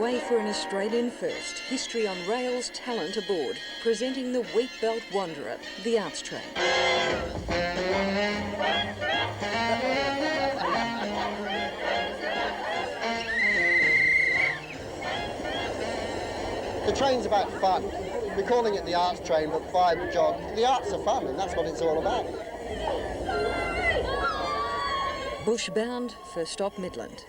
way for an Australian first. History on rail's talent aboard. Presenting the Wheat Belt Wanderer, the Arts Train. The train's about fun. We're calling it the Arts Train, but vibe jog. The arts are fun, and that's what it's all about. Bushbound, first stop Midland.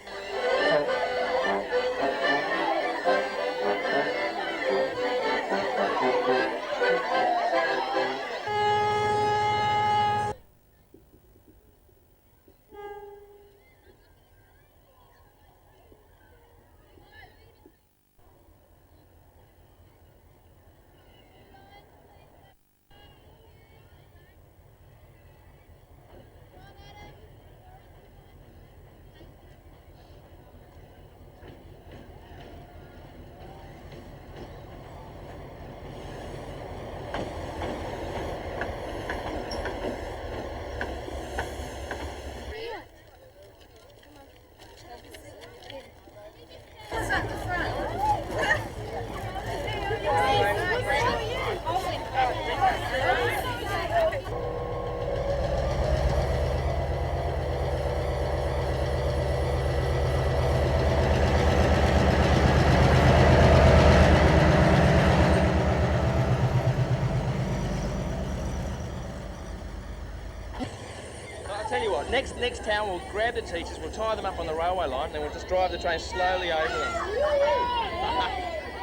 Tell you what, next town we'll grab the teachers, we'll tie them up on the railway line, and then we'll just drive the train slowly over them.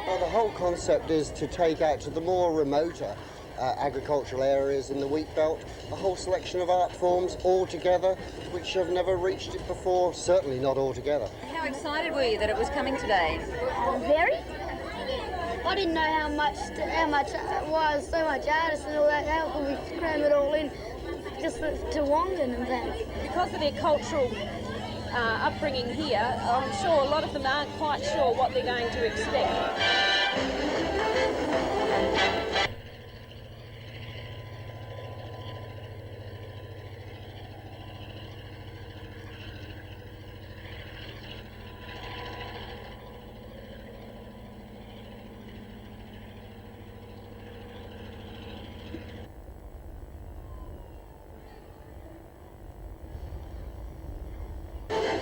Well, the whole concept is to take out to the more remoter agricultural areas in the wheat belt a whole selection of art forms all together, which have never reached it before, certainly not all together. How excited were you that it was coming today? Very. I didn't know how much it was, so much artists and all that. How could we cram it all in? Just to Wongan and that. Because of their cultural upbringing here, I'm sure a lot of them aren't quite sure what they're going to expect.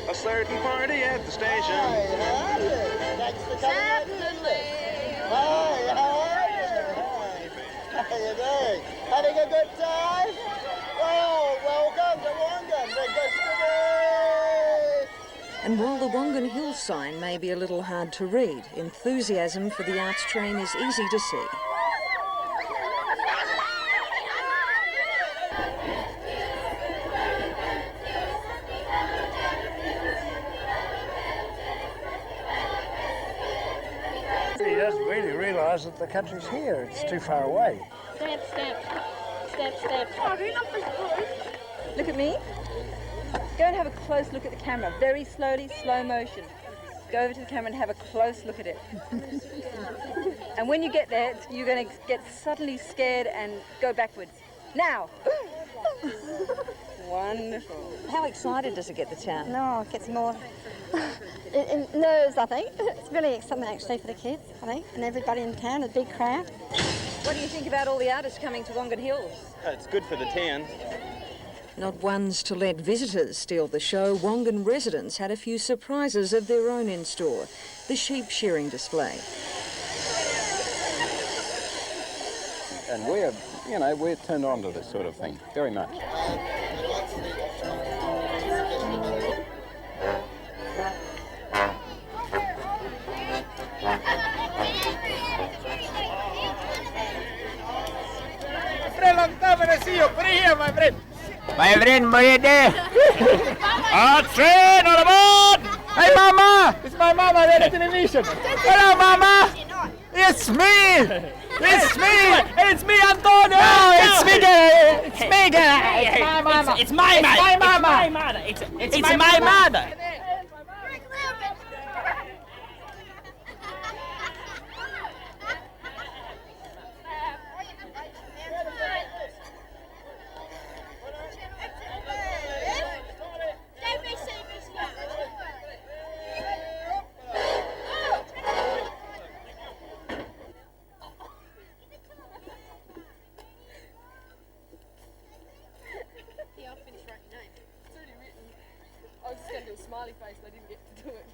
A certain party at the station. Hi, how are you? Thanks for coming out today. Hi, how are you? Hi. How you doing? Having a good time? Oh, welcome to Wongan. We're good today. And while the Wongan Hill sign may be a little hard to read, enthusiasm for the Arts Train is easy to see. He doesn't really realise that the country's here. It's too far away. Stamp, stamp, stamp, stamp. Look at me. Go and have a close look at the camera. Very slowly, slow motion. Go over to the camera and have a close look at it. And when you get there, you're going to get suddenly scared and go backwards. Now! Wonderful. How excited does it get the town? No, it gets more. It nerves, I think. It's really something actually for the kids, I think, and everybody in town, a big crowd. What do you think about all the artists coming to Wongan Hills? It's good for the town. Not ones to let visitors steal the show, Wongan residents had a few surprises of their own in store. The sheep shearing display. And we're turned on to this sort of thing, very much. My friend, my there. Arts Train, all aboard! Hey, Mama! It's my mama there at the television. Hello, Mama! It's me! It's me! It's me, Antonio! No, it's me, it's me, it's my mama! It's my mother! It's my mama! It's my mother! It's my mother! smiley face, they didn't get to do it.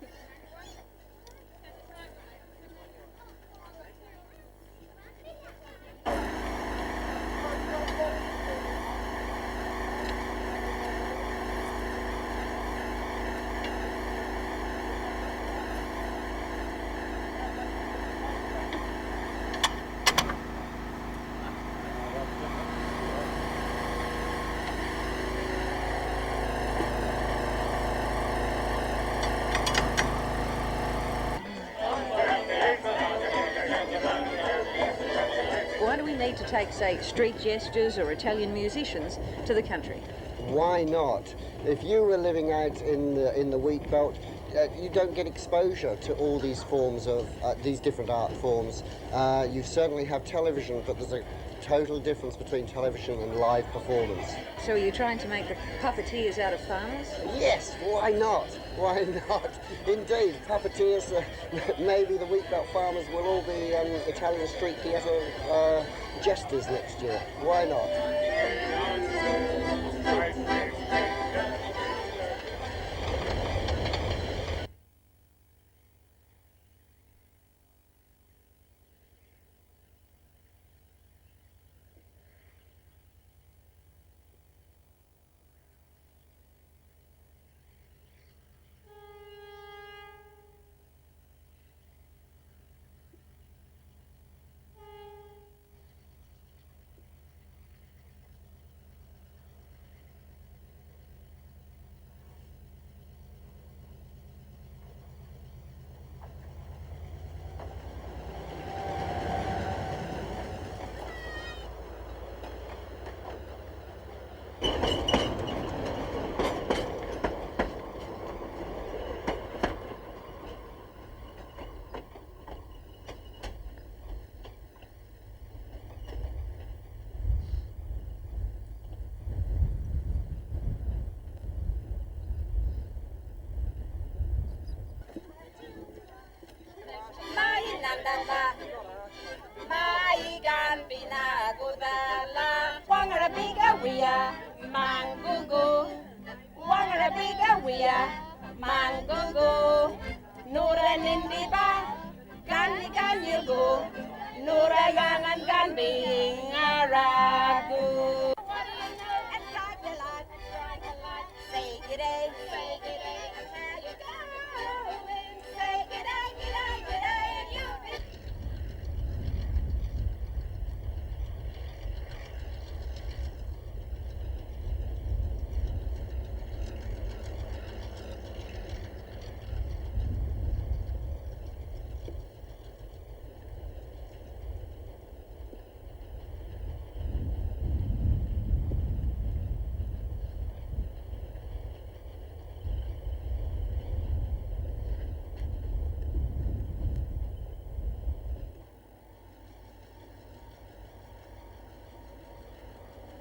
Why do we need to take, say, street jesters or Italian musicians to the country? Why not? If you were living out in the wheat belt, you don't get exposure to all these forms of these different art forms. You certainly have television, but there's a total difference between television and live performance. So are you trying to make the puppeteers out of farmers? Yes, why not? Why not? Indeed, puppeteers, maybe the wheat belt farmers will all be Italian street theatre jesters next year. Why not?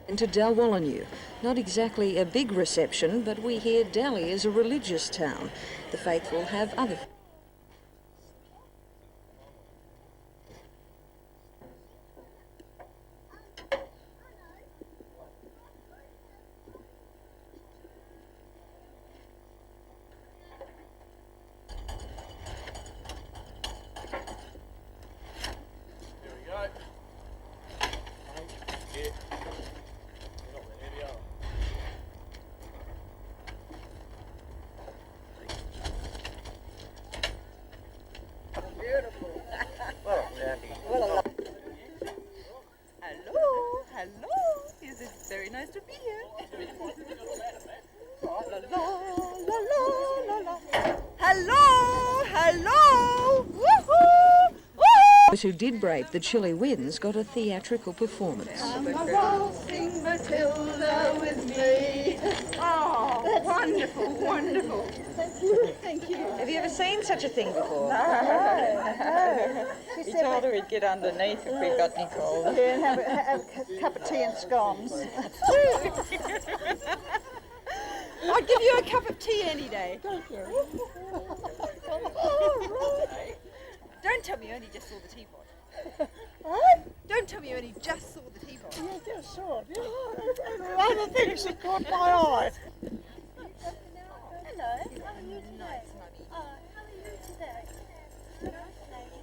And to Dalwallinu. Not exactly a big reception, but we hear Delhi is a religious town. The faithful have other... Those who did brave the chilly winds got a theatrical performance. Waltzing Matilda with me. Oh, wonderful, wonderful. Thank you. Thank you. Have you ever seen such a thing before? No. He told her he'd get underneath if we got any cold. Yeah, and have a cup of tea and scones. I'd give you a cup of tea any day. Thank you. Don't tell me you only just saw the teapot. What? Don't tell me you only just saw the teapot. Yeah, just saw it. Yeah. Other things that caught my eye. Hello. Nice, mummy. Oh, how are you today? Nice lady.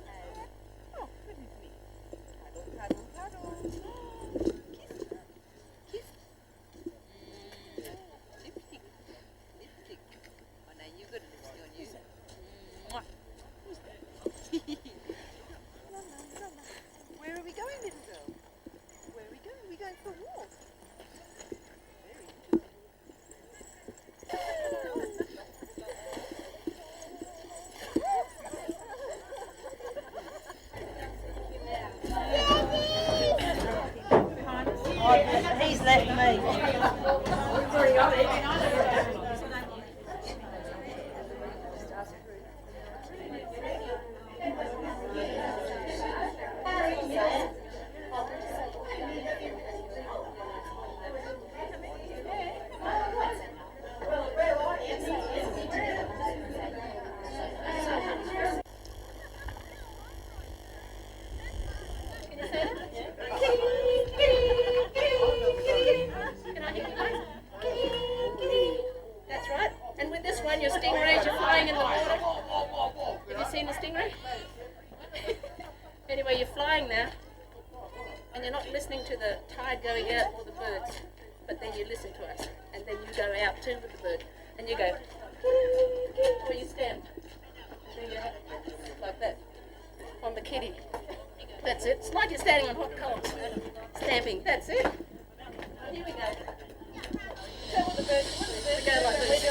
Oh, goodness me. Cuddle, cuddle, cuddle. Kiss. Kiss. Lipstick. Lipstick. Oh, no, you've got a lipstick on you. Mwah. Where are we going, little girl? Where are we going? We're going for a walk. He's left me. That's right. And with this one, your stingrays are flying in the water. Have you seen the stingray? Anyway, you're flying now, and you're not listening to the tide going out or the birds, but then you listen to us, and then you go out too with the bird, and you go, where you stand. There you go. Like that. On the kitty. That's it. It's like you're standing on hot coals. Stamping. That's it. Here we go. Go with the bird. We go like this.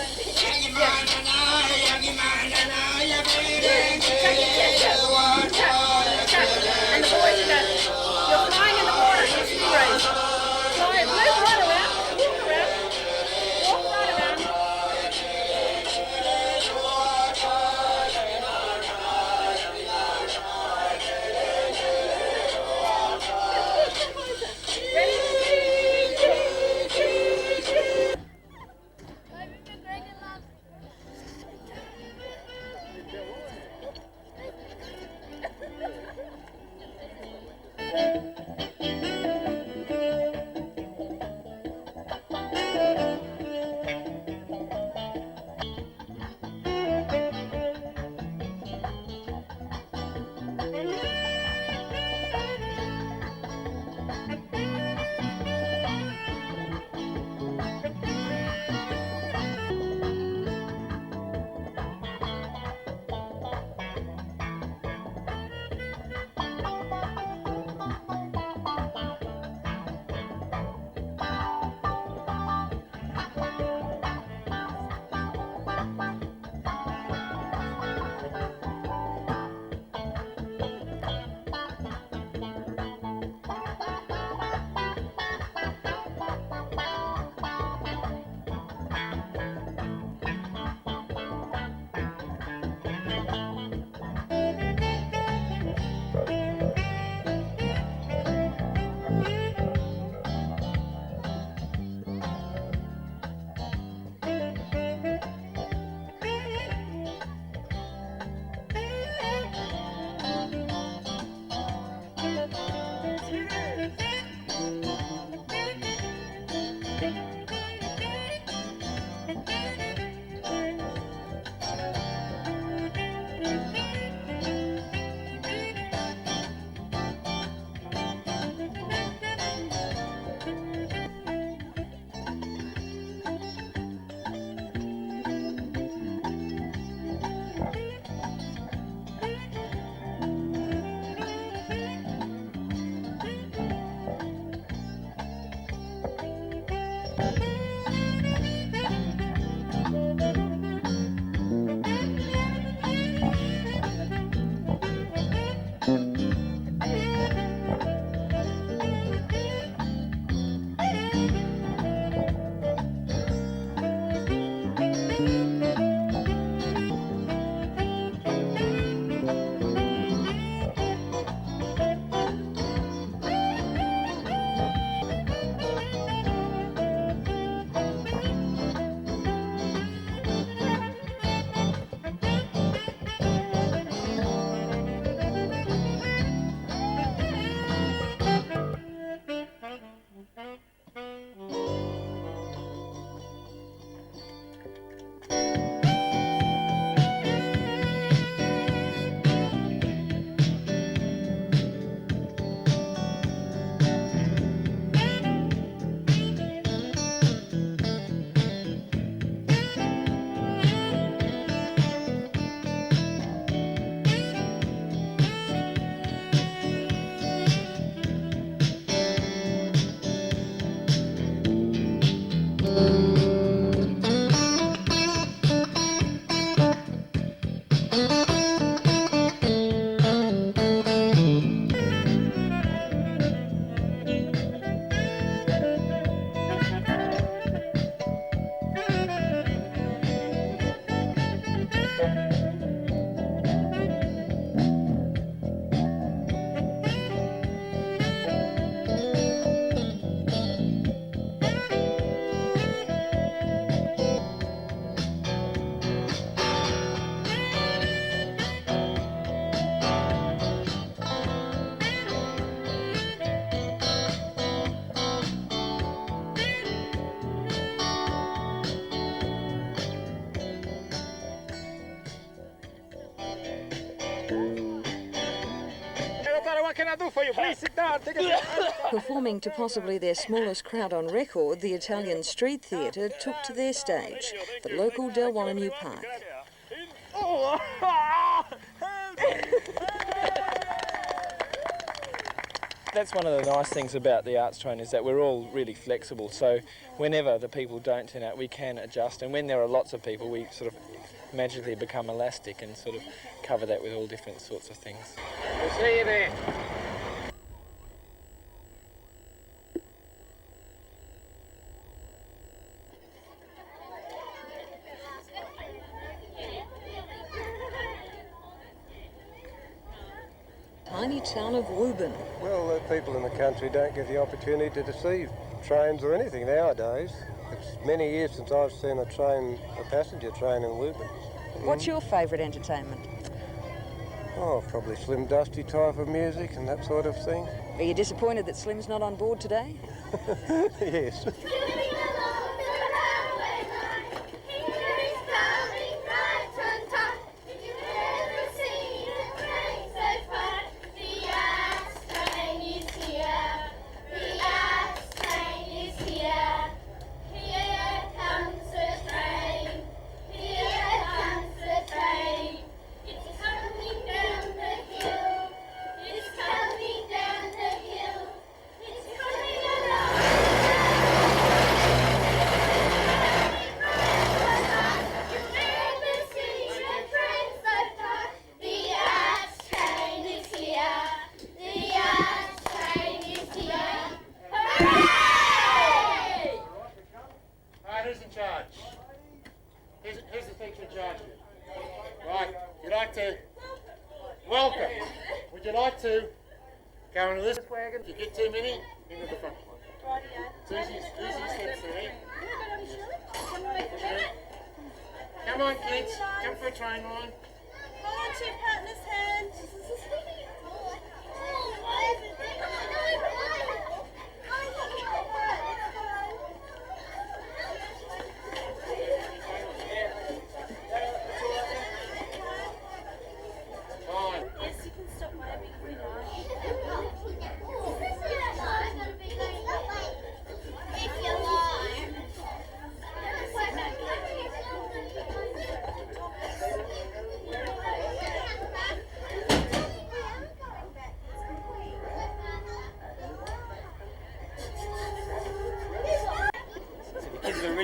And the boys are going, you're flying in the water, you're stingrays. Fly, move right around, walk around, walk right around. can I do for you? Please sit down. Take a seat. Performing to possibly their smallest crowd on record, the Italian Street Theatre took to their stage, the local Dalwallinu Park. Oh. That's one of the nice things about the arts train is that we're all really flexible, so whenever the people don't turn out we can adjust, and when there are lots of people we sort of magically become elastic and sort of cover that with all different sorts of things. We'll see you there. Tiny town of Woburn. Well, the people in the country don't get the opportunity to see trains or anything nowadays. It's many years since I've seen a passenger train in Woburn. What's your favourite entertainment? Oh, probably Slim Dusty type of music and that sort of thing. Are you disappointed that Slim's not on board today? Yes.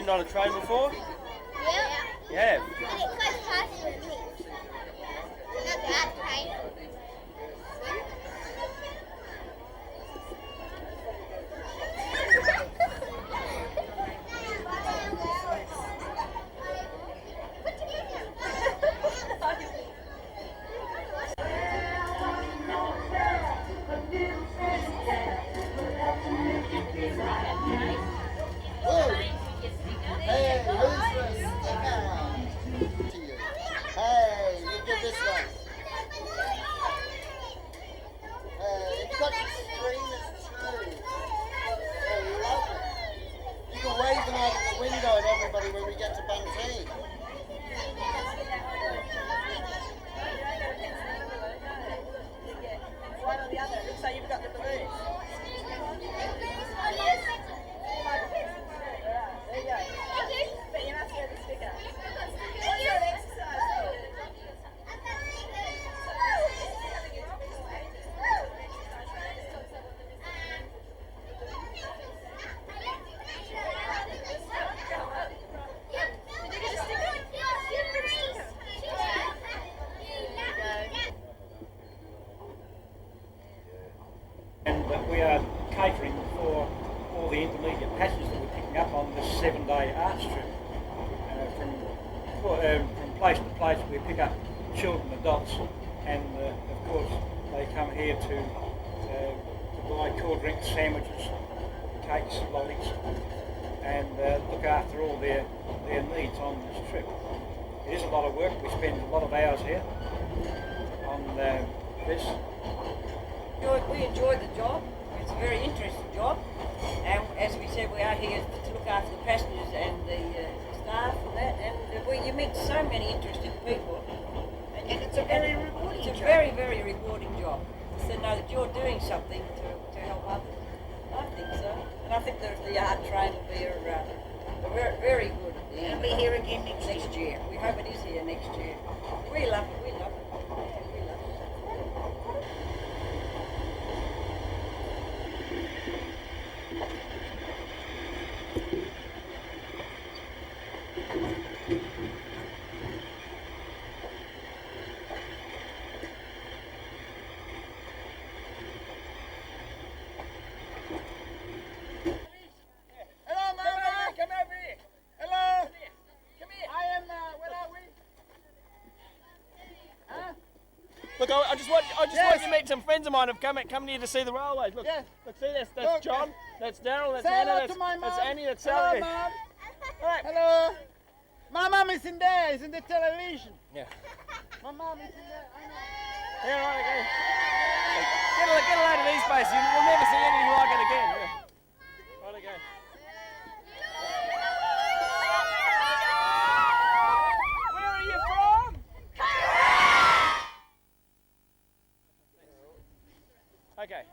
On a train before? Yeah. Yeah. And it goes faster than me. Not that train. We are catering for all the intermediate passengers that we're picking up on this 7-day arts trip. From place to place we pick up children, adults, and of course they come here to buy cool drinks, sandwiches, cakes, lollies, and look after all their needs on this trip. It is a lot of work. We spend a lot of hours here on this. We enjoyed the job. It's a very interesting job, and as we said, we are here to look after the passengers and the staff and that, and you meet so many interesting people. And it's a very rewarding job. It's a very, very rewarding job. them know that you're doing something to help others. I think so. And I think the art train will be very, very good. It'll be here again next year. We hope it is here next year. We love it. We love it. Yeah, we love it. Hello, Mama. Come over here. Hello. Come here. I am. Where are we? Huh? Look, I just want you to meet some friends of mine who've come here to see the railways. Look, Yes. look, see that's Look. John, that's Daryl, that's Say Anna, hello to my that's mom. Annie, that's Hello, Sally. Mom. Right. Hello. My mom is in there. Is in the television. Yeah. My mom is in there. I know. Yeah, right, okay. Get a load of these faces. You'll never see anything like it again. Yeah. Right, okay. Where are you from? Okay.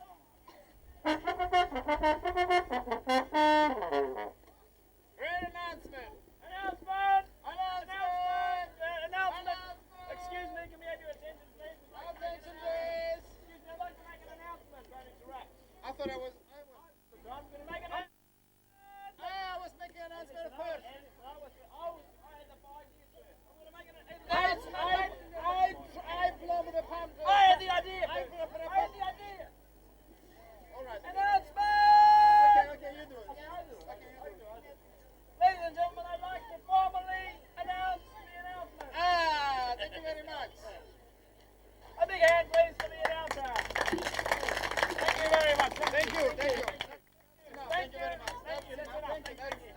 Great announcement. Announcement! Announcement. Announcement! Excuse me, can we have your attention, please? Attention, please. Excuse me, I'd like to make an announcement. Don't interrupt. I thought I was. Look, I'm going to make an announcement. I was making an announcement first. I had the 5 years first. I'm going to make an I plumb the pump. I had the idea. I first. plumb the I had the idea. All right. Announcement! Okay, you do it. Okay, I do it. Ladies and gentlemen, I'd like to formally announce the announcement. Thank you very much. A big hand, please, for the announcer. Thank you very much. Thank you. Thank you. Thank you very much. Thank you. That's enough.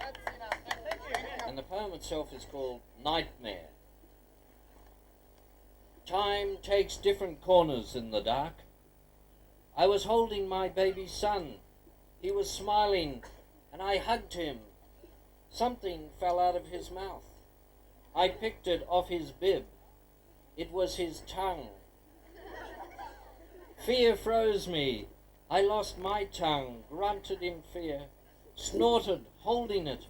That's enough. Thank you. And the poem itself is called Nightmare. Time takes different corners in the dark. I was holding my baby son. He was smiling, and I hugged him. Something fell out of his mouth. I picked it off his bib. It was his tongue. Fear froze me. I lost my tongue, grunted in fear, snorted, holding it.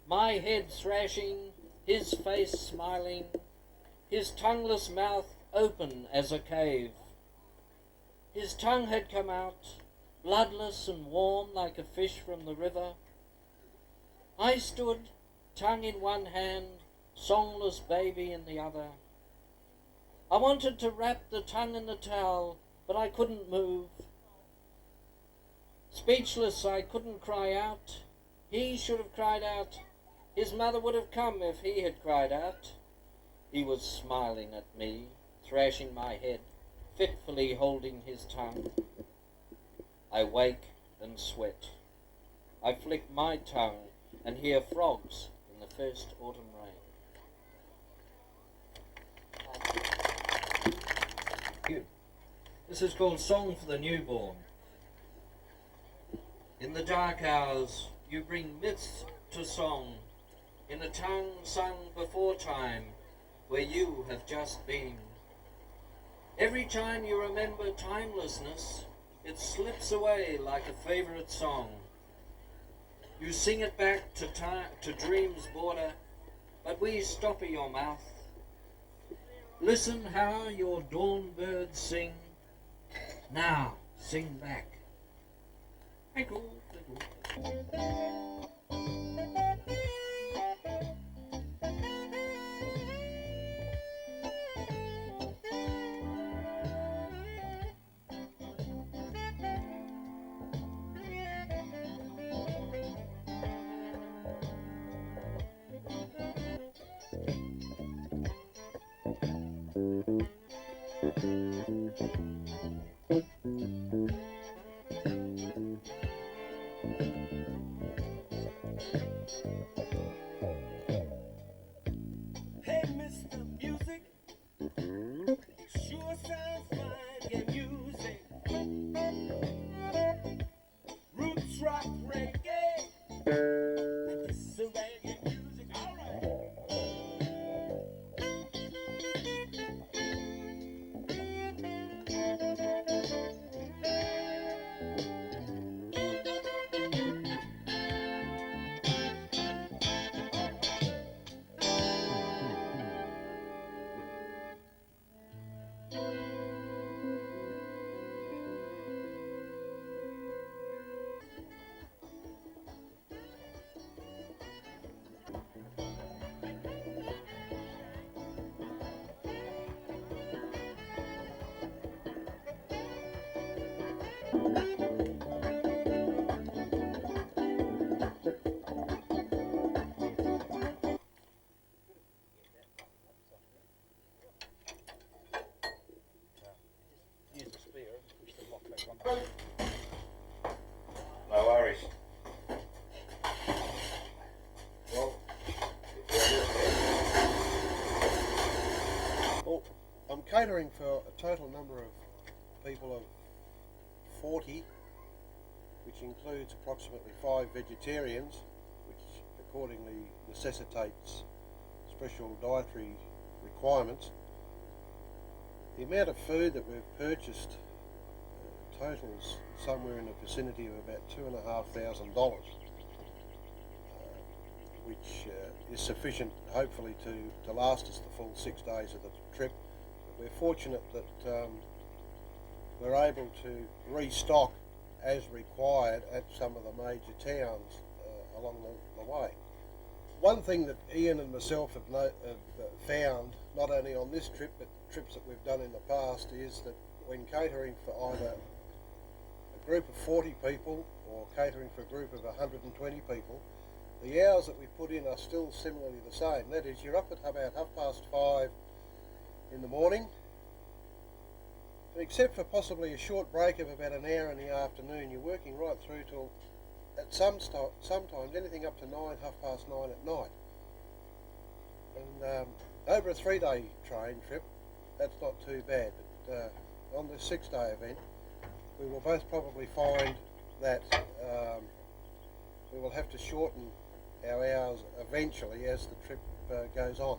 My head thrashing, his face smiling, his tongueless mouth open as a cave. His tongue had come out, bloodless and warm like a fish from the river. I stood, tongue in one hand, songless baby in the other. I wanted to wrap the tongue in the towel, but I couldn't move. Speechless, I couldn't cry out. He should have cried out. His mother would have come if he had cried out. He was smiling at me, thrashing my head, fitfully holding his tongue. I wake and sweat. I flick my tongue and hear frogs in the first autumn rain. This is called Song for the Newborn. In the dark hours, you bring myths to song, in a tongue sung before time, where you have just been. Every time you remember timelessness, it slips away like a favourite song. You sing it back to dream's border, but we stop at your mouth. Listen how your dawn birds sing. Now, sing back. Twinkle, twinkle. Hey, Mr. Music, you sure sound fine, your music. Roots rock reggae, this is reggae music, all right. No worries. Well, I'm catering for a total number of people of 40, which includes approximately 5 vegetarians, which accordingly necessitates special dietary requirements. The amount of food that we've purchased totals somewhere in the vicinity of about $2,500, which is sufficient, hopefully, to last us the full 6 days of the trip. But we're fortunate that we're able to restock as required at some of the major towns along the way. One thing that Ian and myself have found, not only on this trip but trips that we've done in the past, is that when catering for either a group of 40 people or catering for a group of 120 people, the hours that we put in are still similarly the same. That is, you're up at about 5:30 in the morning, and except for possibly a short break of about an hour in the afternoon, you're working right through till, at sometimes anything up to 9:30 at night. And over a 3-day train trip, that's not too bad. But on the 6-day event, we will both probably find that we will have to shorten our hours eventually as the trip goes on.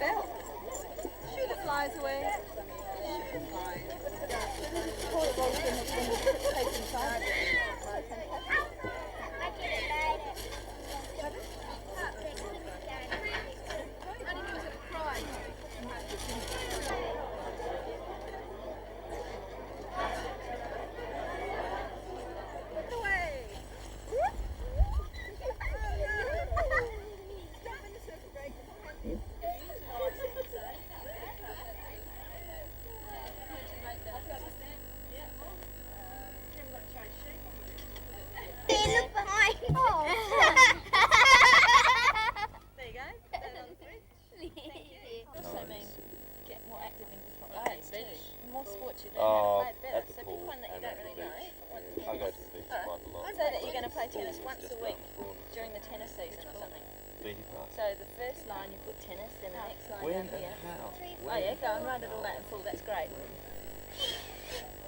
bell. Shoot it flies away. Shoot it flies. Look behind. Oh. There you go. Put that on the fridge. Thank you. Also means get more active in different ways too. The more sports you learn how to play, the better. So pick one that you don't really know. I go to the beach quite a lot. So that you're going to play tennis once a week during the tennis season or something. So the first line you put tennis, then the next line When down here. and how? Oh yeah, go and write it all out in full. That's great.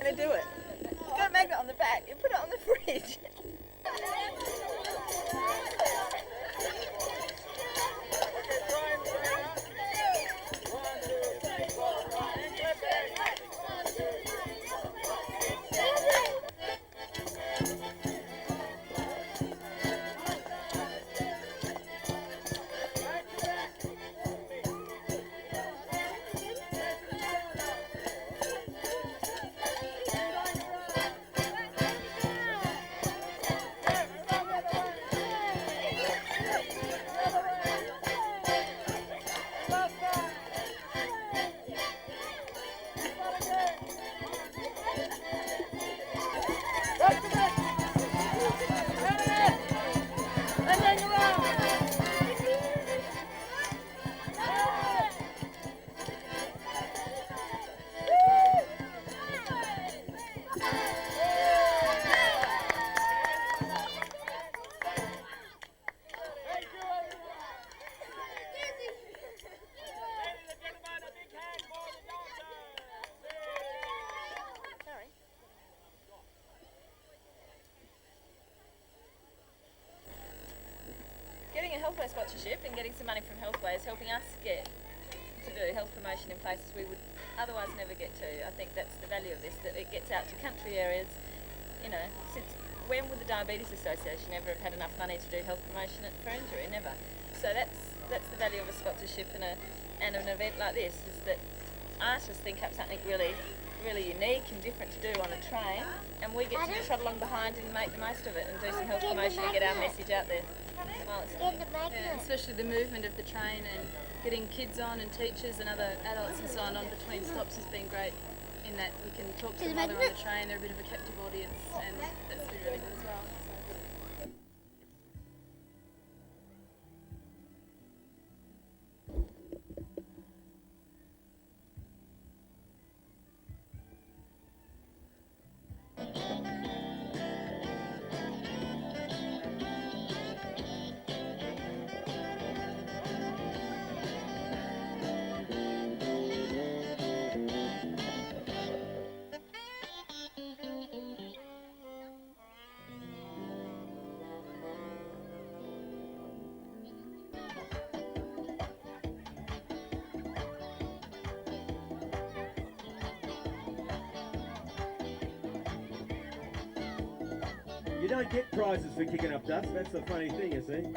Gonna do it. It's got a magnet on the back. You put it on the fridge. Getting a Healthway sponsorship and getting some money from Healthway is helping us get to do health promotion in places we would otherwise never get to. I think that's the value of this, that it gets out to country areas. You know, since when would the Diabetes Association ever have had enough money to do health promotion for injury? Never. So that's the value of a sponsorship and an event like this, is that artists think up something really unique and different to do on a train, and we get to trot along behind and make the most of it and do some health promotion and get our message out there. Yeah, especially the movement of the train and getting kids on and teachers and other adults and so on between stops has been great, in that we can talk to them while they're on the train. They're a bit of a captive audience, and that's been really good as well. You don't get prizes for kicking up dust, that's the funny thing, you see.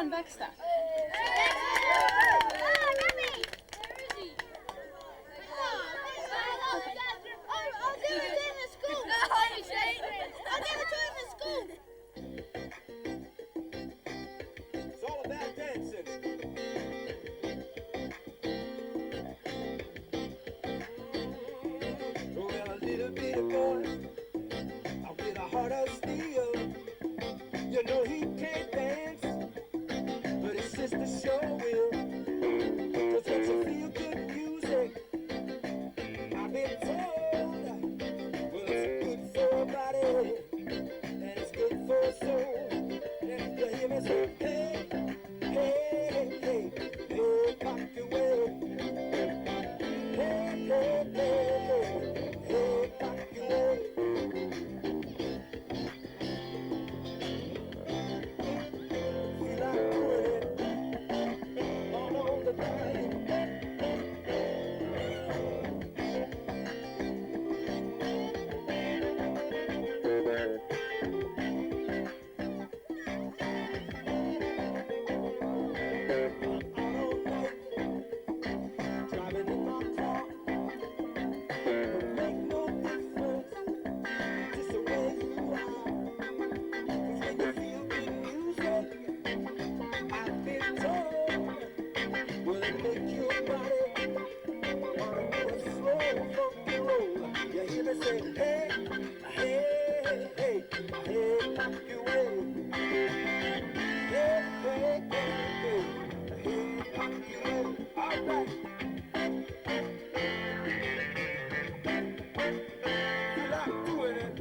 on, Baxter. It's all about dancing. Well, a little bit of boy with a heart of steel. You know he can't dance, but his sister sure will. 'Cause when you feel good music, I've been told, well, it's good for a body, and it's good for a soul. And you hear me say, hey, hey, hey, hey, pop your way. Hey, hey, hey, hey, hey, pop your way. Feel like doing it all on the time. Driving in my car, don't make no difference, just the way you are. 'Cause when you feel good music, I've been told, will it make your body wanna do a slow funky roll? You hear me say, hey, hey, hey, hey, pop your way. Hey, hey, hey, hey, hey, pop your way. All right. You like doing it.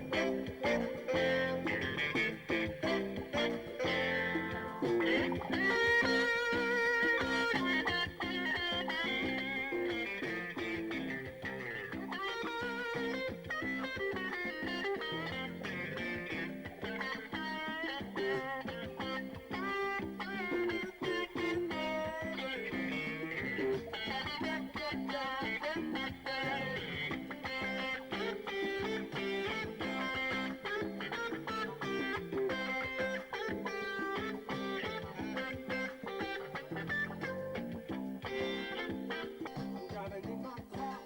Driving in my car,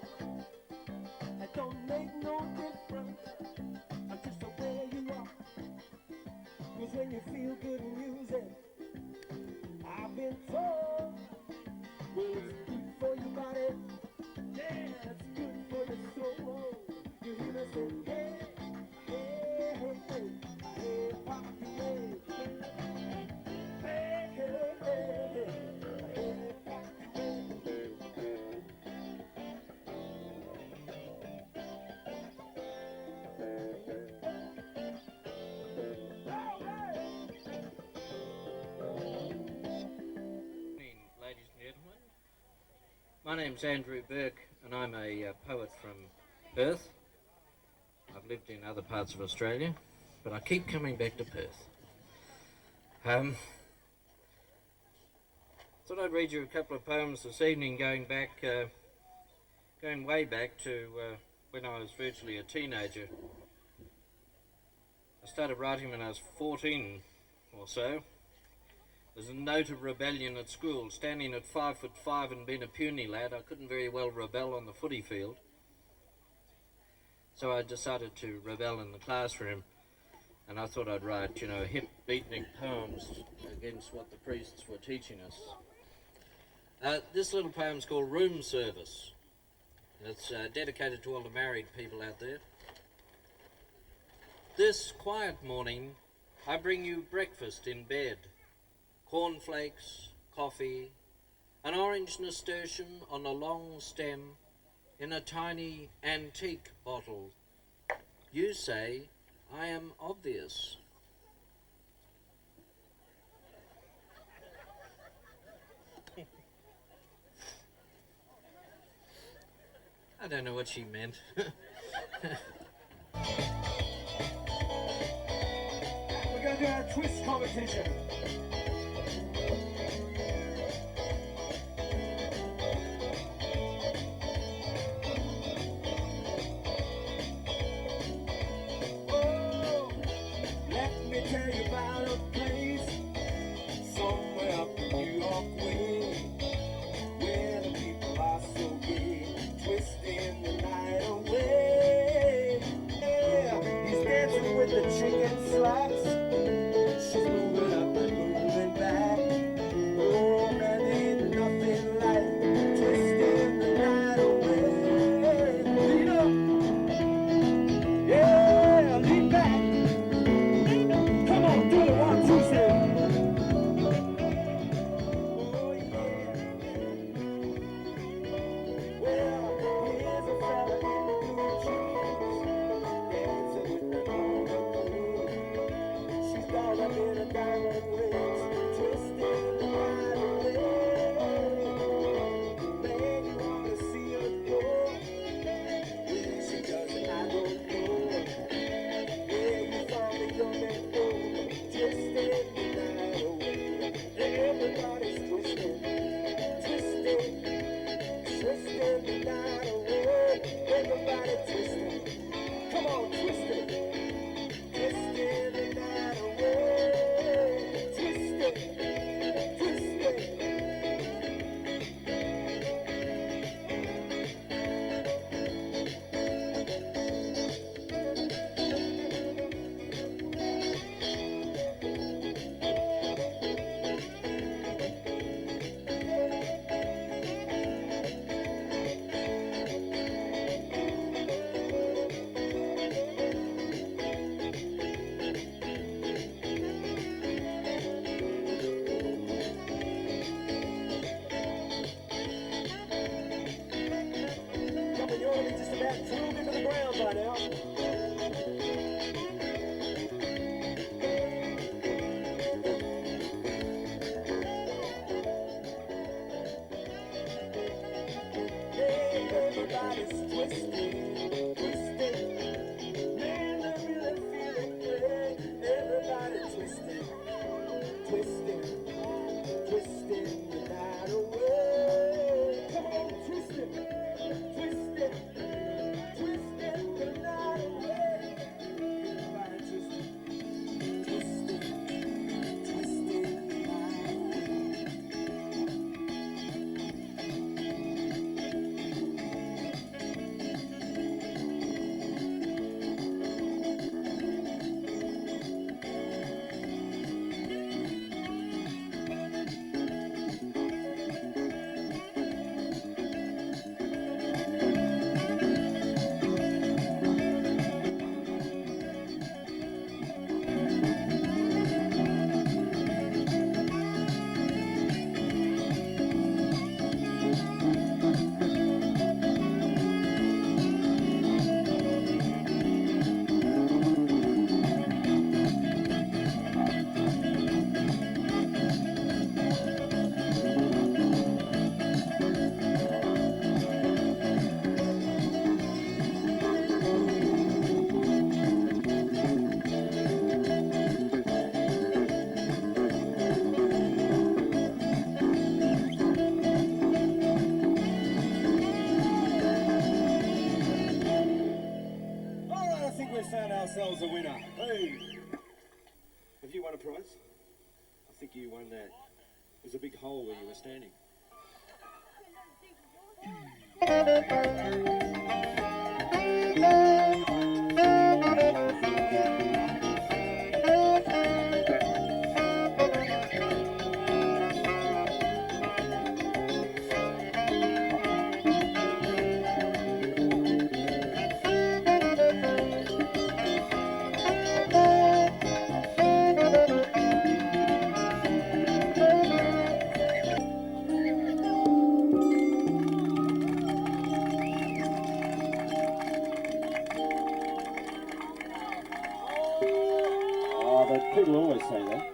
it don't make no difference, just the way you are. 'Cause when you feel good music, I've been told, well, it's good for your body, yeah, it's good for your soul. You hear me say, hey, hey, hey, hey, hey, pop your way. Hey, hey, hey, hey, hey, pop your way. Evening, ladies and gentlemen. My name's Andrew Burke and I'm a poet from Perth. I've lived in other parts of Australia, but I keep coming back to Perth. Thought I'd read you a couple of poems this evening going way back to when I was virtually a teenager. I started writing when I was 14 or so. There's a note of rebellion at school. Standing at 5'5" and being a puny lad, I couldn't very well rebel on the footy field. So I decided to rebel in the classroom, and I thought I'd write, hip beatnik poems against what the priests were teaching us. This little poem's called Room Service. It's dedicated to all the married people out there. This quiet morning, I bring you breakfast in bed. Cornflakes, coffee, an orange nasturtium on a long stem in a tiny antique bottle. You say I am obvious. I don't know what she meant. We're going to do a twist competition. Oh, let me tell you about a place somewhere just twisting, twisting. Man, I really feel it great. Everybody twisting, twisting, twisting the night away. Come on, twisting, twisting, twisting the night away. Everybody twisting, twisting, twisting the night away. All right, I think we've found ourselves a winner. Hey! Have you won a prize? I think you won that. There's a big hole where you were standing. Oh, but people always say that.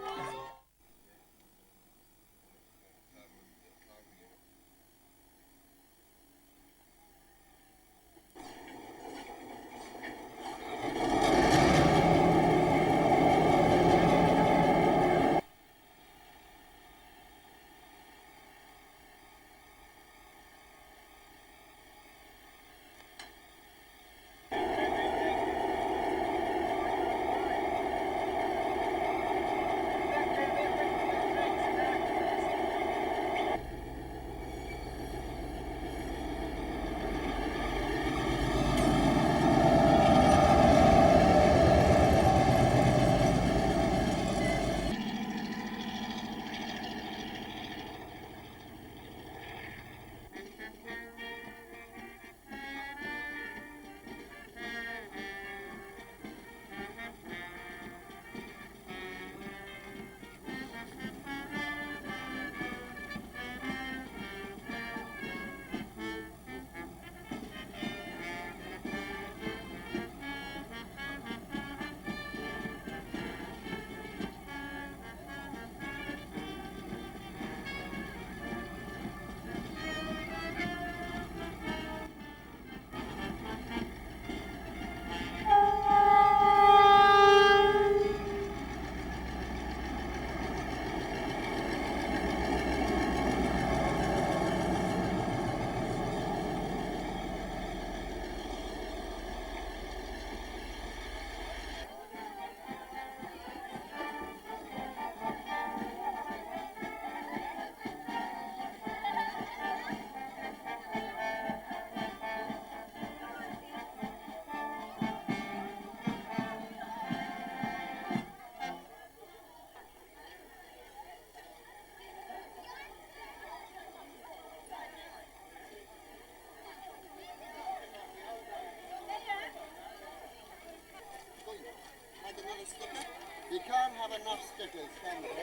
You can't have enough stickers, can you? You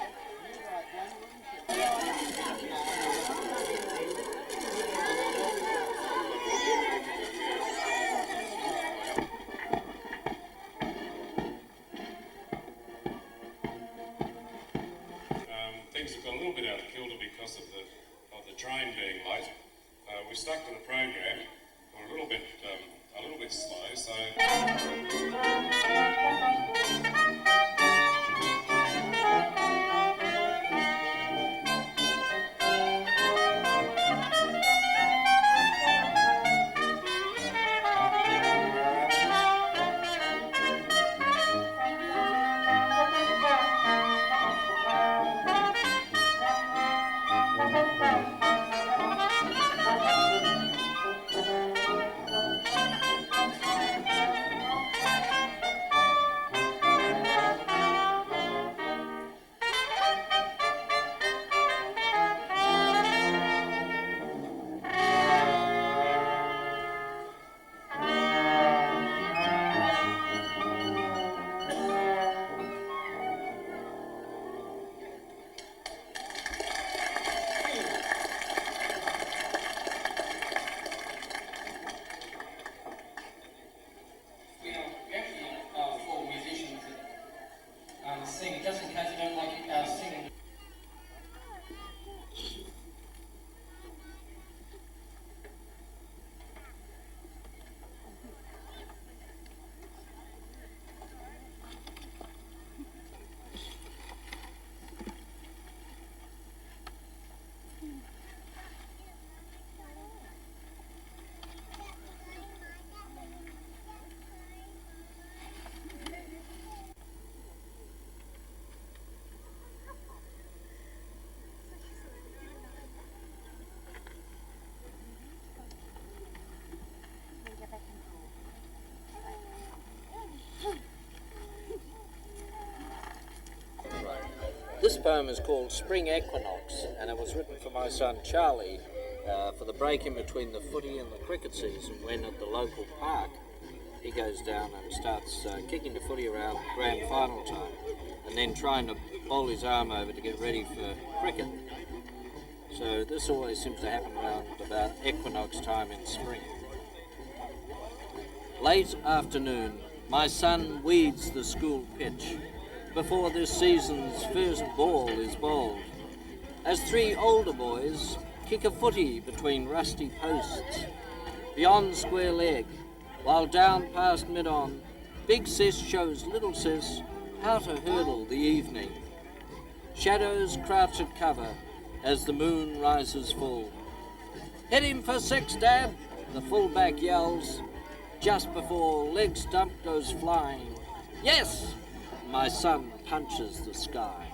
write one, wouldn't Things have got a little bit out of kilter because of the train being late. We stuck to the program. a little bit slow. So. Just in case you don't like singing. This poem is called Spring Equinox, and it was written for my son Charlie for the break in between the footy and the cricket season, when at the local park he goes down and starts kicking the footy around grand final time and then trying to bowl his arm over to get ready for cricket. So this always seems to happen around about equinox time in spring. Late afternoon, my son weeds the school pitch before this season's first ball is bowled, as three older boys kick a footy between rusty posts, beyond square leg, while down past mid-on, big sis shows little sis how to hurdle the evening. Shadows crouch at cover as the moon rises full. Hit him for six, Dad, the fullback yells, just before leg stump goes flying. Yes! My son punches the sky.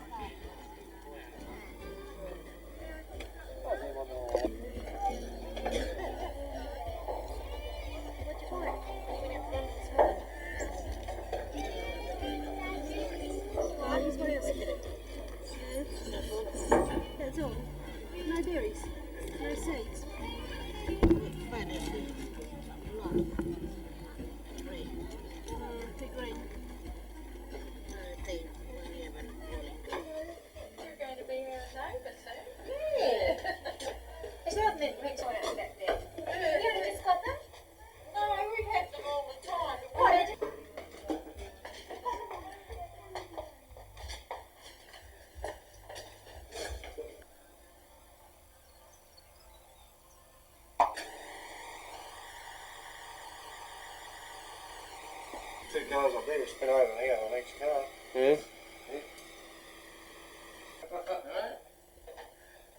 That's all. No berries. No seeds. Two cars up there spin over here on each car. Yeah.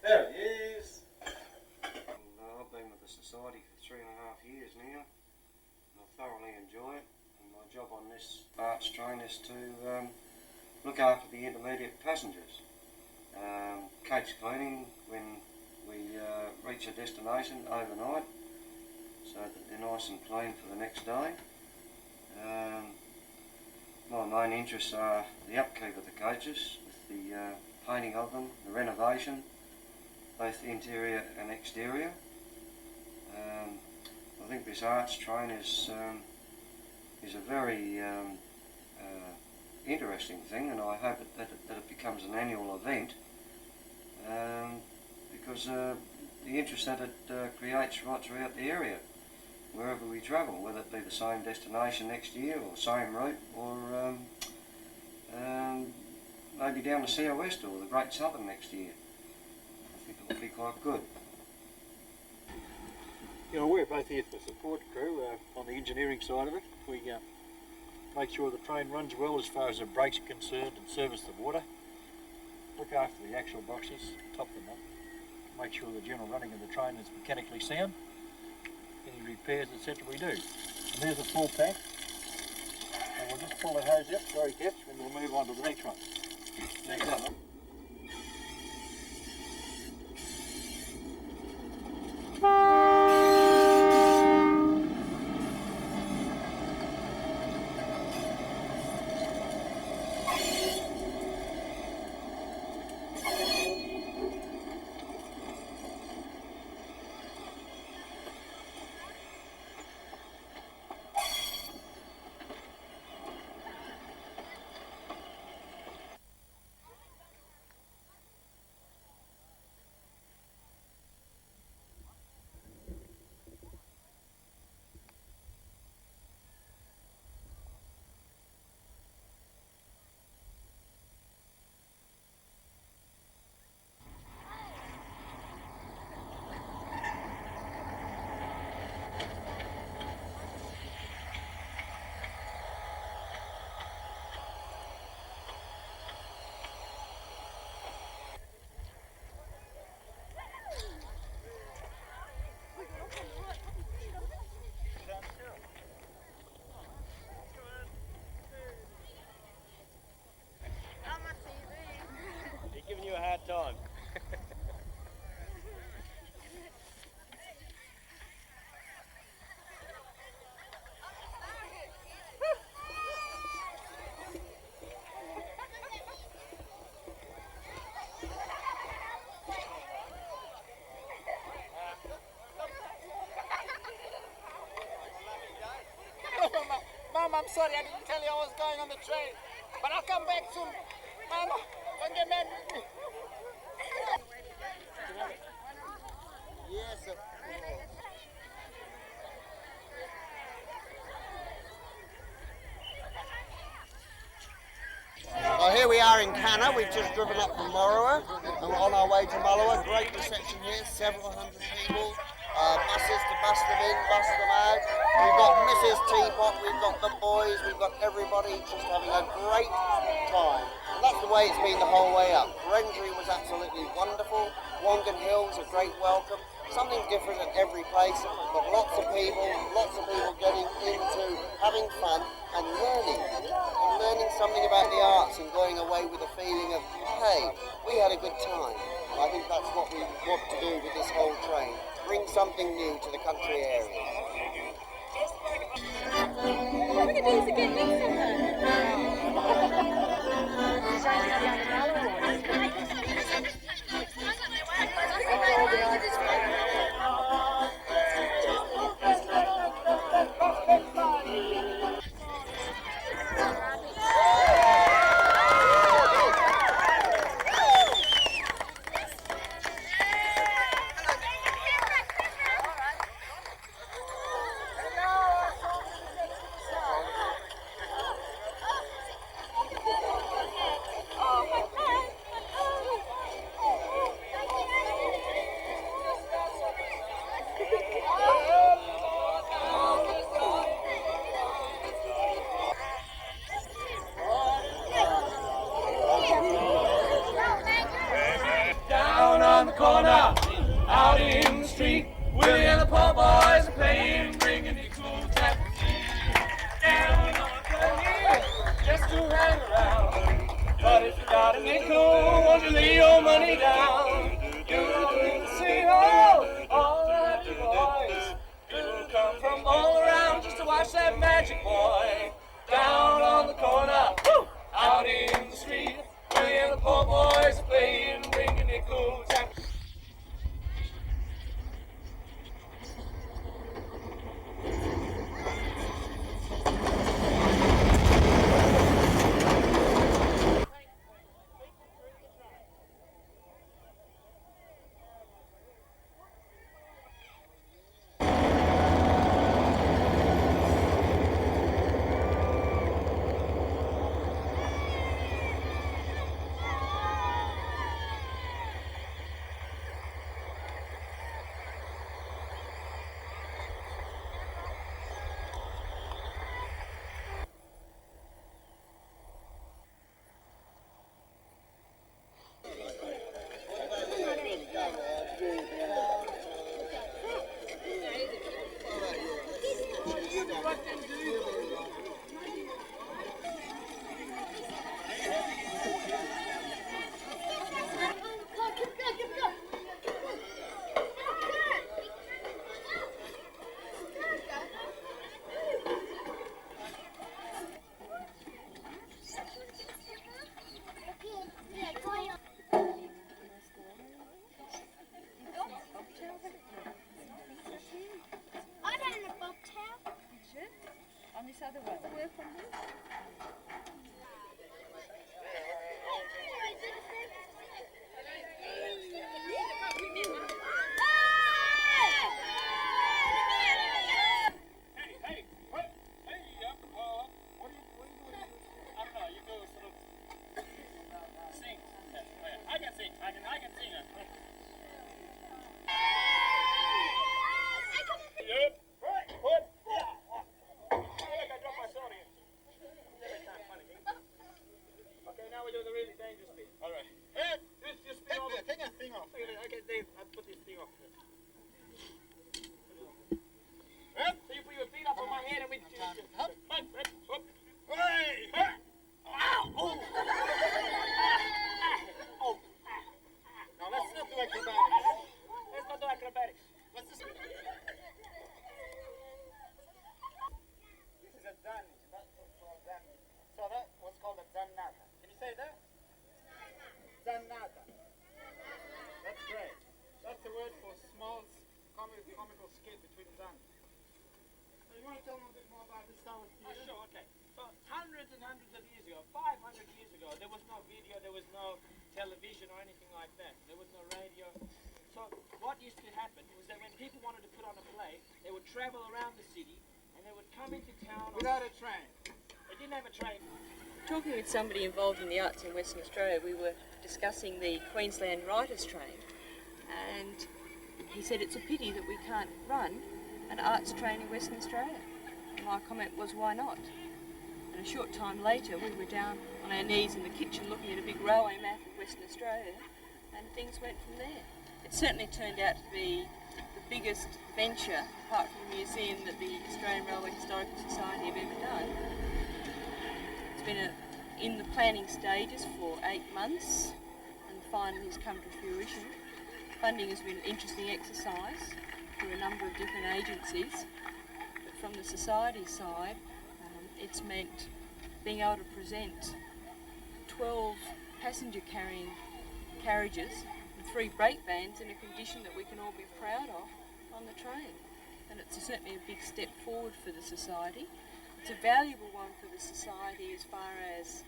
There he is. I've been with the society for 3.5 years now, and I thoroughly enjoy it. And my job on this arts train is to look after the intermediate passengers. Coach cleaning when we reach a destination overnight, so that they're nice and clean for the next day. My main interests are the upkeep of the coaches, with the painting of them, the renovation, both interior and exterior. I think this arts train is a very interesting thing, and I hope that it becomes an annual event, because the interest that it creates right throughout the area, wherever we travel, whether it be the same destination next year or same route, or maybe down the southwest or the Great Southern next year. I think it'll be quite good. You know, we're both here for support crew on the engineering side of it. We make sure the train runs well as far as the brakes are concerned and service the water. Look after the axle boxes, top them up. Make sure the general running of the train is mechanically sound. Any repairs, etc. we do. And there's a full tank. And we'll just pull the hose up, sorry Caps, and we'll move on to the next one. There's that one. Giving you a hard time. Mum, I'm sorry, I didn't tell you I was going on the train. But I'll come back soon. Mum, don't get mad with me. Yes, of course. Well, here we are in Canna. We've just driven up from Morawa and we're on our way to Mullewa. Great reception here, several hundred people. Buses to bus them in, bus them out. We've got Mrs. Teapot, we've got the boys, we've got everybody just having a great time. And that's the way it's been the whole way up. Rendry was absolutely wonderful. Wongan Hills, a great welcome. Something different at every place, but lots of people getting into having fun and learning something about the arts and going away with a feeling of, hey, we had a good time. And I think that's what we want to do with this whole train. Bring something new to the country area. Look at these again, Down on the corner, out in the street, Willie and the poor boys are playing, bringing the cool tap. Down on the corner, just to hang around. But if you got a nickel, won't you lay your money down? You see, oh, all the happy boys who come from all around just to watch that magic boy. Down on the corner, out in the street, Willie and the poor boys are playing, bringing the cool tap. other one. Work on this. television or anything like that. There was no radio. So what used to happen was that when people wanted to put on a play, they would travel around the city and they would come into town without a train. They didn't have a train. Talking with somebody involved in the arts in Western Australia, we were discussing the Queensland Writers' Train, and he said it's a pity that we can't run an arts train in Western Australia. And my comment was, why not? And a short time later, we were down on our knees in the kitchen looking at a big railway map of Western Australia, and things went from there. It certainly turned out to be the biggest venture, apart from the museum, that the Australian Railway Historical Society have ever done. It's been in the planning stages for 8 months, and finally has come to fruition. Funding has been an interesting exercise through a number of different agencies, but from the society side, it's meant being able to present 12 passenger carrying carriages and 3 brake vans in a condition that we can all be proud of on the train. And it's certainly a big step forward for the society. It's a valuable one for the society as far as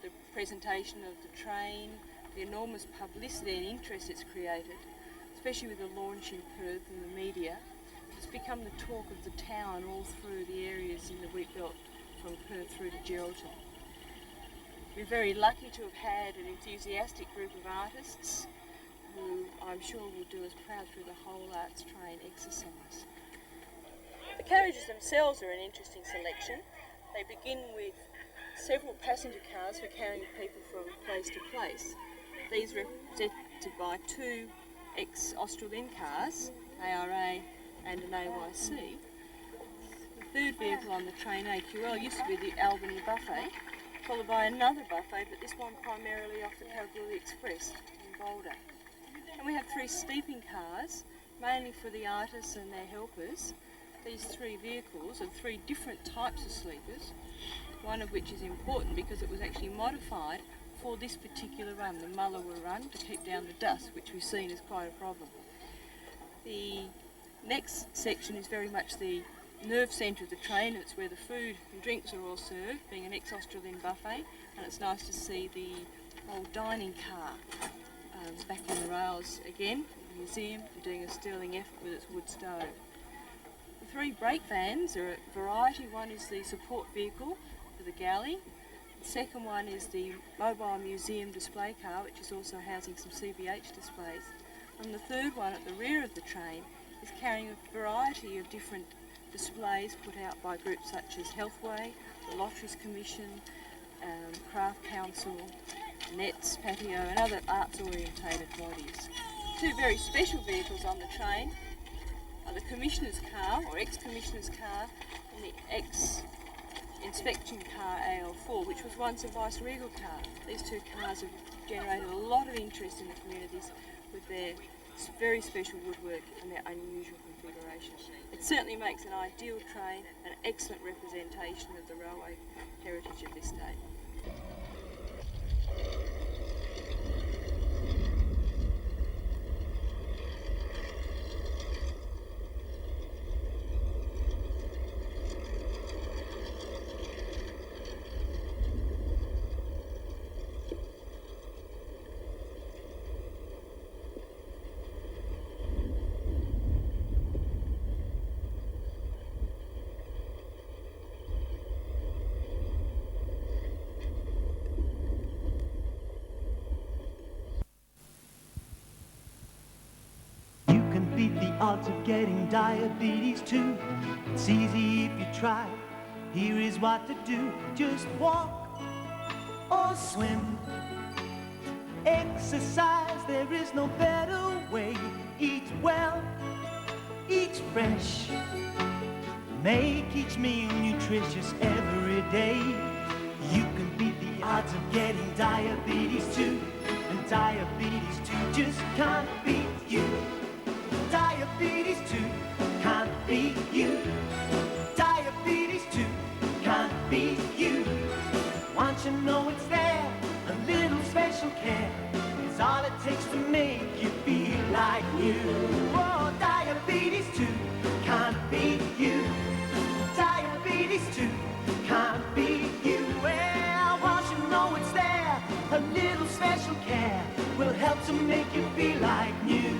the presentation of the train, the enormous publicity and interest it's created, especially with the launch in Perth and the media. It's become the talk of the town all through the areas in the wheat belt from Perth through to Geraldton. We're very lucky to have had an enthusiastic group of artists who I'm sure will do us proud through the whole arts train exercise. The carriages themselves are an interesting selection. They begin with several passenger cars for carrying people from place to place. These are represented by 2 ex-Australian cars, ARA and an AYC. The third vehicle on the train, AQL, used to be the Albany Buffet, followed by another buffet, but this one primarily off the Kalgoorlie Express in Boulder. And we have 3 sleeping cars, mainly for the artists and their helpers. These 3 vehicles are 3 different types of sleepers, one of which is important because it was actually modified for this particular run, the Mullewa run, to keep down the dust, which we've seen is quite a problem. The next section is very much the nerve centre of the train. It's where the food and drinks are all served, being an ex-Australian buffet, and it's nice to see the old dining car back on the rails again, the museum, doing a sterling effort with its wood stove. The 3 brake vans are a variety. One is the support vehicle for the galley. The second one is the mobile museum display car, which is also housing some CBH displays. And the third one at the rear of the train is carrying a variety of different displays put out by groups such as Healthway, the Lotteries Commission, Craft Council, Nets, Patio and other arts-orientated bodies. 2 very special vehicles on the train are the Commissioner's car, or ex-Commissioner's car, and the ex-Inspection car AL4, which was once a Viceregal car. These 2 cars have generated a lot of interest in the communities with their very special woodwork and their unusual configuration. It certainly makes an ideal train, an excellent representation of the railway heritage of this state. odds of getting diabetes too. It's easy if you try. Here is what to do. Just walk or swim. Exercise, there is no better way. Eat well, eat fresh. Make each meal nutritious every day. You can beat the odds of getting diabetes too. And diabetes too just can't beat you. Diabetes too can't beat you. Diabetes too can't beat you. Once you know it's there, a little special care is all it takes to make you feel like you. Oh, diabetes too can't beat you. Diabetes too can't beat you. Well, once you know it's there, a little special care will help to make you feel like new.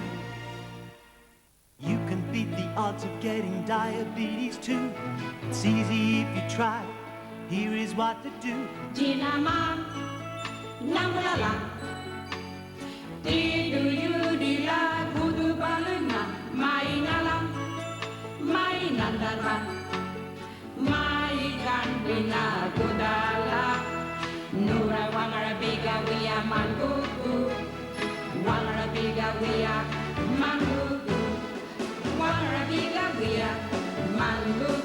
You can beat the odds of getting diabetes too. It's easy if you try. Here is what to do. Jinama, namulala, tidu yudila kudu baluna, mainala, mainandara, maigandina kudala, nura wangara biga wiya mangugu, wangara biga wiya mangugu, wangara biga wiya mangugu.